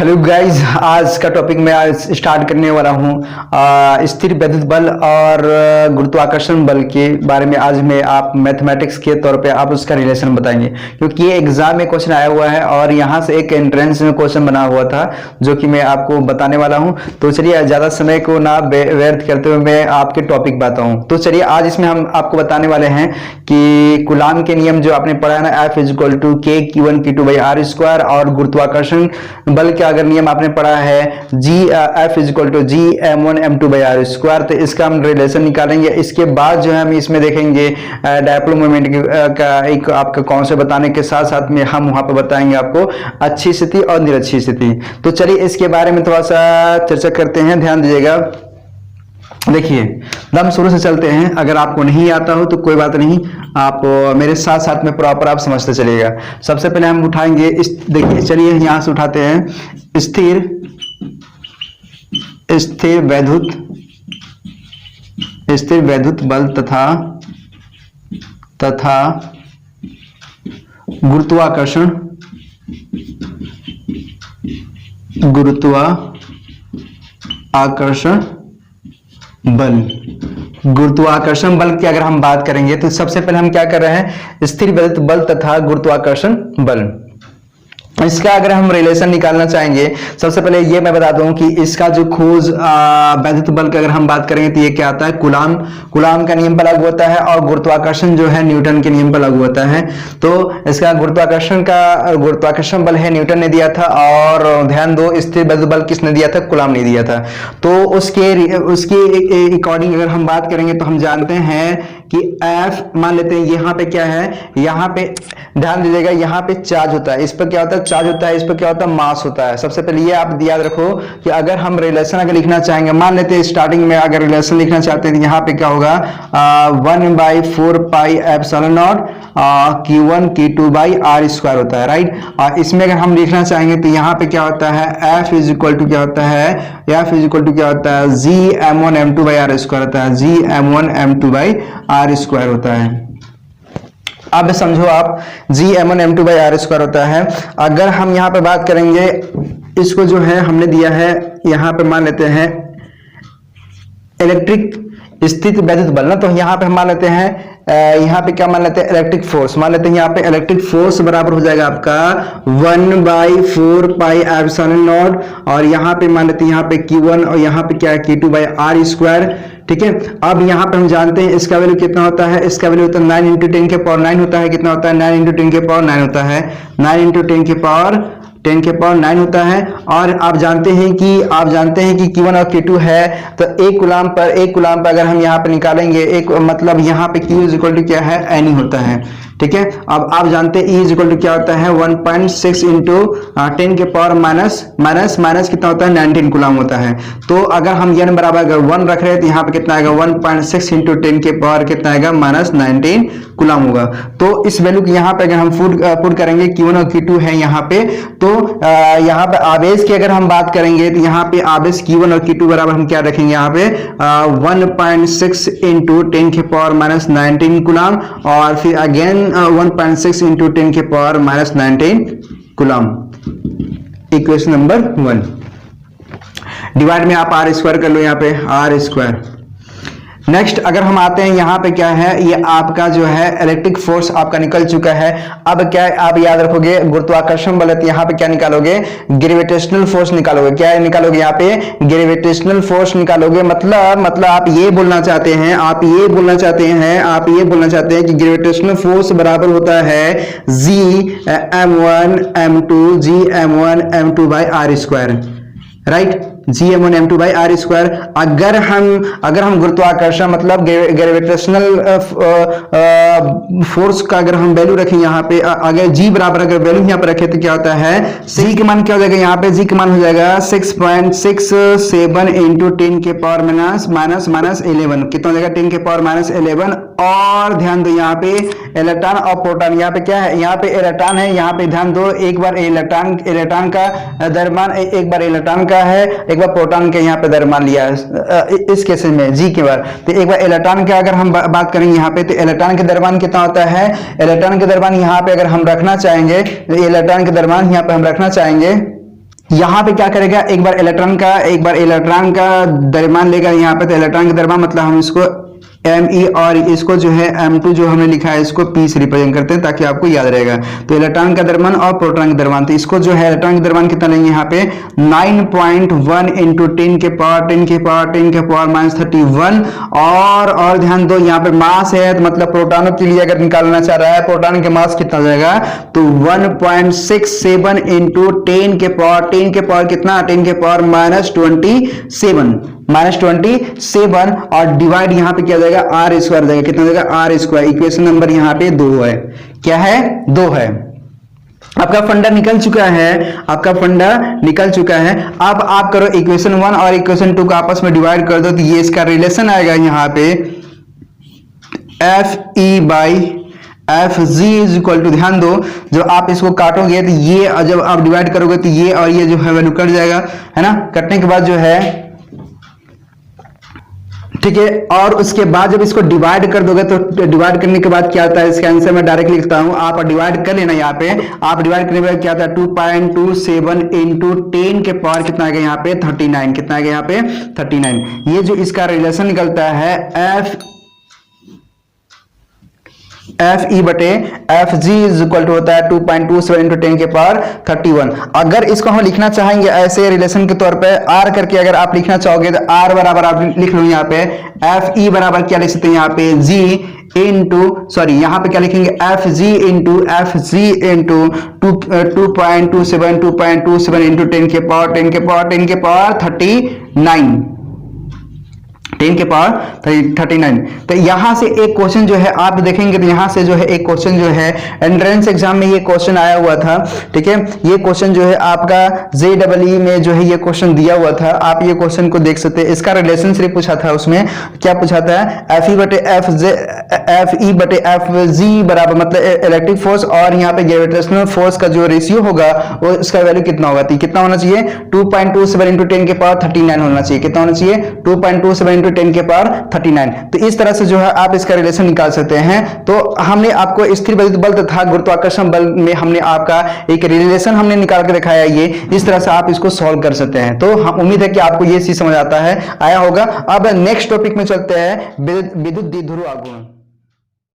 Hello guys, आज का topic मैं आज स्टार्ट करने वाला हूँ स्थिर वैद्युत बल और गुरुत्वाकर्षण बल के बारे में। आज मैं आप मैथमेटिक्स के तौर पे आप उसका रिलेशन बताएंगे, क्योंकि ये एग्जाम में क्वेश्चन आया हुआ है और यहाँ से एक एंट्रेंस में क्वेश्चन बना हुआ था जो कि मैं आपको बताने वाला हूँ। तो चलिए ज़्यादा समय को ना व्यर्थ करते हुए मैं आपके टॉपिक बताऊँ। तो चलिए आज इसमें हम आपको बताने वाले हैं कि कूलाम के नियम जो आपने पढ़ा है ना, F = K Q1 Q2 R square, और गुरुत्वाकर्षण बल का अगर नियम आपने पढ़ा है F = G m1 m2 R square, तो इसका हम रिलेशन निकालेंगे। इसके बाद जो है हम इसमें देखेंगे डायपोल मोमेंट का एक आपका कॉन्सेप्ट बताने के साथ साथ में हम वहां पर बताएंगे आपको अच्छी स्थिति और निरक्षी स्थिति। तो चलिए इसके बारे में थोड़ा सा चर्चा करते हैं, ध्यान दीजिएगा। देखिए दम शुरू से चलते हैं, अगर आपको नहीं आता हो तो कोई बात नहीं, आप मेरे साथ साथ में प्रॉपर आप समझते चलिएगा। सबसे पहले हम उठाएंगे देखिए चलिए यहां से उठाते हैं स्थिर वैद्युत बल तथा गुरुत्वाकर्षण गुरुत्वाकर्षण बल की अगर हम बात करेंगे तो सबसे पहले हम क्या कर रहे हैं, स्थिर वैद्युत बल तथा गुरुत्वाकर्षण बल, इसका अगर हम रिलेशन निकालना चाहेंगे, सबसे पहले ये मैं बता दूं कि इसका जो खोज वैद्युत बल की अगर हम बात करेंगे तो ये क्या आता है, कूलाम का नियम पर लागू होता है, और गुरुत्वाकर्षण जो है न्यूटन के नियम पर लागू होता है। तो इसका गुरुत्वाकर्षण बल है न्यूटन ने दिया था, और ध्यान दो स्थिर वैद्युत बल किसने दिया था, कूलाम ने दिया था। तो उसके अकॉर्डिंग अगर हम बात करेंगे तो हम जानते हैं कि F मान लेते हैं, यहाँ पे क्या है, यहाँ पे ध्यान दीजिएगा, यहाँ पे चार्ज होता है, इस पर क्या होता है, चार्ज होता है, इस पर क्या होता है, मास होता है। सबसे पहले ये आप याद रखो कि अगर हम रिलेशन अगर लिखना चाहेंगे, मान लेते हैं स्टार्टिंग में अगर रिलेशन लिखना चाहते हैं तो यहाँ पे क्या होगा 1/4 pi epsilon not Q1 Q2 R square होता है, राइट। और इसमें अगर हम लिखना चाहेंगे तो यहाँ पे क्या होता है, F = क्या होता है, G m1 m2 R square होता है, G m1 m2 R square होता है। अब समझो आप G m1 m2 R square होता है। अगर हम यहाँ पे बात करेंगे, इसको जो है हमने दिया है, यहाँ पे मान लेते हैं इलेक्ट्रिक स्थित वैद्युत बल ना, तो यहाँ पे हम मान लेते हैं यहाँ पे क्या मान लेते हैं, इलेक्ट्रिक फोर्स मान लेते हैं। यहाँ पे इलेक्ट्रिक फोर्स बराबर हो जाएगा आपका 1/4 पाई एप्सिलॉन नॉट, और यहाँ पे मान लेते हैं यहाँ पे Q1 और यहाँ पे क्या है Q2 R स्क्वायर, ठीक है। अब यहाँ पे हम जानते हैं इसका वैल्यू कितना होता है, इसका वैल्यू होता है 9 × 10⁹ होता है। कितना होता है, 9 × 10⁹ होता है, 9 × 10⁹ होता है। और आप जानते हैं कि Q1 और Q2 है, तो एक कूलाम पर अगर हम यहाँ पे निकालेंगे, एक मतलब यहाँ पे Q = क्या है, N होता है, ठीक है। अब आप जानते हैं E = क्या होता है, 1.6 × 10⁻⁻ कितना होता है, 19 कूलाम होता है। तो अगर हम N बराबर अगर 1 रख रहे हैं तो यहाँ पे कितना आएगा, 1.6 × 10⁻⁻ कितना आएगा, -19 कूलाम होगा। तो इस वैल्यू को यहाँ पे अगर हम पुट करेंगे, Q1 और Q2 है यहाँ पे, तो यहाँ पे आवेश की अगर हम बात करेंगे तो यहाँ पे आवेश Q1 और Q2 बराबर हम क्या रखेंगे, यहाँ पे 1.6 × 10⁻⁻19 कूलाम, और फिर again 1.6 × 10⁻⁻19 coulomb. Equation number 1 divide में आप R स्क्वायर कर लो, यहाँ पे R स्क्वायर। नेक्स्ट अगर हम आते हैं यहाँ पे क्या है, ये आपका जो है इलेक्ट्रिक फोर्स आपका निकल चुका है। अब क्या है, आप याद रखोगे गुरुत्वाकर्षण बल है, तो यहाँ पे क्या निकालोगे, ग्रेविटेशनल फोर्स निकालोगे। क्या निकालोगे, यहाँ पे ग्रेविटेशनल फोर्स निकालोगे। मतलब आप ये बोलना चाहते हैं कि ग्रेविटेशनल फोर्स बराबर होता है G m1 m2 R square, right. G m1 m2 R square. अगर हम गुरुत्वाकर्षण मतलब ग्रेविटेशनल फोर्स का अगर हम वैल्यू रखें यहाँ पे, अगर G बराबर अगर वैल्यू यहाँ पे रखे तो क्या होता है, G का मान क्या हो जाएगा, यहाँ पे G का मान हो जाएगा 6.67 × 10⁻⁻11 कितना हो जाएगा, 10⁻11। और ध्यान दो यहाँ पे इलेक्ट्रॉन और प्रोटॉन, यहाँ पे क्या है, यहाँ पे इलेक्ट्रॉन है, यहाँ पे ध्यान दो, एक बार इलेक्ट्रॉन का द्रव्यमान एक बार इलेक्ट्रॉन का है, एक बार प्रोटॉन के यहाँ पे द्रव्यमान लिया है इस केस में जी के बार। तो एक बार इलेक्ट्रॉन के अगर हम बात करेंगे यहाँ पे, तो इलेक्ट्रॉन के द्रव्यमान कितना होता है, इलेक्ट्रॉन के द्रव्यमान यहाँ पे अगर हम रखना चाहेंगे, इलेक्ट्रॉन के द्रव्यमान यहाँ पे हम रखना चाहेंगे यहाँ पे क्या करेगा, एक बार इलेक्ट्रॉन का द्रव्यमान लेगा यहाँ पे, तो इलेक्ट्रॉन का द्रव्यमान मतलब हम इसको Me और इसको जो है M2 जो हमने लिखा है इसको P से रिप्रेजेंट करते हैं ताकि आपको याद रहेगा। तो इलेक्ट्रॉन का द्रव्यमान और प्रोटॉन का द्रव्यमान, तो इसको जो है इलेक्ट्रॉन का द्रव्यमान कितना लेंगे यहाँ पे 9.1 इंटू 10 के पावर माइनस 31। और ध्यान दो यहाँ पे मास है, तो मतलब प्रोटॉनों के लिए अगर निकालना चाह रहा है प्रोटॉन के मास कितना हो जाएगा, तो 1.67 इंटू 10 के पावर कितना, 10 के पावर माइनस 27 और डिवाइड यहाँ पे क्या जाएगा आर स्क्वायर जाएगा, कितना जाएगा आर स्क्वायर। इक्वेशन नंबर यहाँ पे 2 है, क्या है 2 है। आपका फंडा निकल चुका है। अब आप करो इक्वेशन 1 और इक्वेशन 2 को आपस में डिवाइड कर दो, तो ये इसका रिलेशन आएगा यहाँ पे Fe/Fg इज इक्वल टू, ध्यान दो जब आप इसको काटोगे तो ये, जब आप डिवाइड करोगे तो ये और ये जो है वैल्यू कट जाएगा, है ना। कटने के बाद जो है ठीक है, और उसके बाद जब इसको डिवाइड कर दोगे तो डिवाइड करने के बाद क्या आता है, इसका आंसर मैं डायरेक्ट लिखता हूं, आप डिवाइड कर लेना। यहाँ पे आप डिवाइड करने के बाद क्या आता है 2.27 इंटू 10 के पावर कितना आ गया यहाँ पे 39, कितना आ गया यहाँ पे 39। ये जो इसका रिलेशन निकलता है Fe/Fg इज इक्वल टू होता है 2.27 इंटू 10 के पावर 31। अगर इसको हम लिखना चाहेंगे ऐसे रिलेशन के तौर पे R करके अगर आप लिखना चाहोगे तो R बराबर आप लिख लो यहाँ पे Fe बराबर क्या लिख सकते हैं यहाँ पे G इंटू, सॉरी यहाँ पे क्या लिखेंगे Fg इंटू 2.27 इंटू 10 के पावर 39, 10 के पावर 39। तो यहां से एक क्वेश्चन जो है आप देखेंगे, तो यहां से जो है एक क्वेश्चन जो है एंट्रेंस एग्जाम में ये क्वेश्चन आया हुआ था, ठीक है। ये क्वेश्चन जो है आपका JEE में जो है ये क्वेश्चन दिया हुआ था, आप ये क्वेश्चन को देख सकते हैं। इसका रिलेशन सिर्फ पूछा था, उसमें क्या पूछा था Fe/Fg बराबर मतलब इलेक्ट्रिक फोर्स और यहाँ पे ग्रेविटेशनल फोर्स का जो रेशियो होगा वो उसका वैल्यू कितना होगा, कितना होना चाहिए 2.27 इंटू 10 के पावर 39 होना चाहिए, कितना होना चाहिए 2.27 इंटू 10 के पावर 39। तो इस तरह से जो है आप इसका रिलेशन निकाल सकते हैं। तो हमने आपको स्थिर विद्युत बल तथा गुरुत्वाकर्षण बल में हमने आपका एक रिलेशन हमने निकाल के दिखाया, ये इस तरह से आप इसको सॉल्व कर सकते हैं। तो उम्मीद है कि आपको ये चीज समझ आया होगा। अब नेक्स्ट टॉपिक में चलते हैं विद्युत द्विध्रुव आघूर्ण।